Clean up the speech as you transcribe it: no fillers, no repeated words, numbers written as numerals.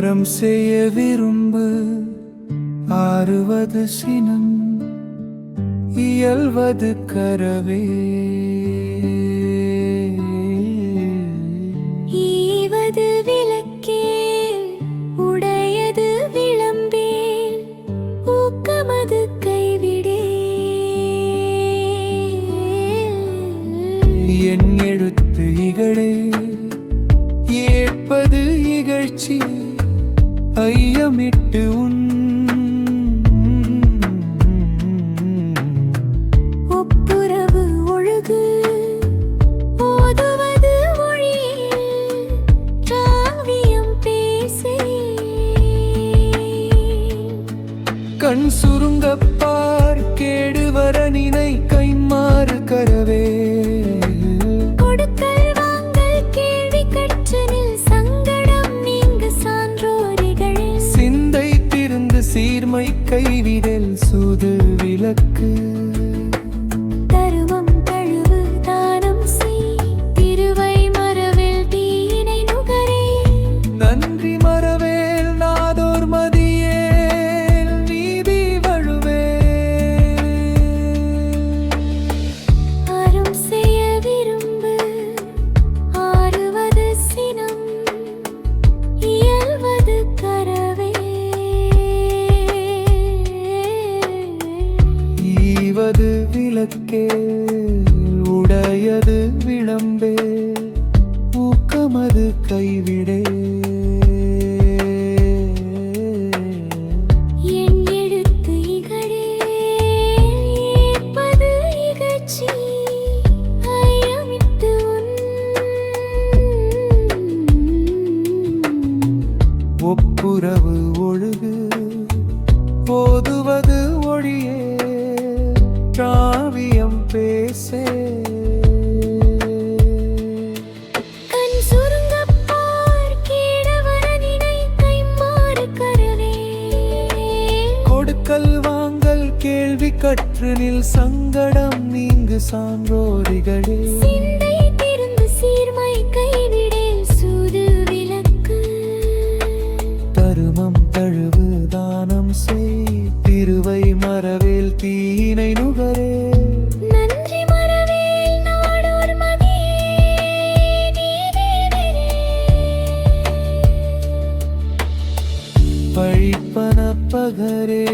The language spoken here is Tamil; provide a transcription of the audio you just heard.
அறம் செய்ய விரும்பு ஆறுவது சினம் இயல்வது கரவே ஈவது விளக்கேல் உடையது விளம்பேல் ஊக்கமது கைவிடே என் எழுத்து இகழே ஏற்பது இகழ்ச்சி ஐயமிட்டு உன் ஒப்புரவு ஒழுகு ஓதுவது மொழியில் காவியம் பேசே கண் சுருங்கப்பார் கேடு வர நினை கைமாறு கரவே கொடுக்கல் வாங்கல் கேள்வி கற்றனில் சங்கடம் நீங்க சான்றோரிகளே சிந்தை திருந்து சீர்மை கைவிடல் சூது விளக்கு தருமம் தழுவு தானம் செய் திருவை மரவில் தீனை நுகரே நன்றி மறவேல் நாதோர் மதியேல் நீதி வழுவே அறம் செய்ய விரும்பு ஆறுவது சினம் இயல்வது கரவே ஈவது விளக்கே உடையது விளம்பே ஊக்கமது கைவிடே என் எழுத்து இகழே ஏற்பது இகழ்ச்சி ஐயமிட்டு உன் ஒப்புரவு ஒழுகு போதுவது ஒழியே காவியம் பேசே கண் சுருங்கப்பார் கேடவர நினை கைமாறு கரவே கொடுக்கல் வாங்கல் கேள்வி கற்று நில் சங்கடம் நீங்கு சான்றோரிகளே சிந்தை திருந்து சீர்மை கைவிடேல் சூது விளக்கு தருமம் தழுவு தானம் செய் திருவை மறவேல் தீனை நுகரே நன்றி மறவேல் நாடோர் மதியே நீதிவெறே பழிப்பன பகரே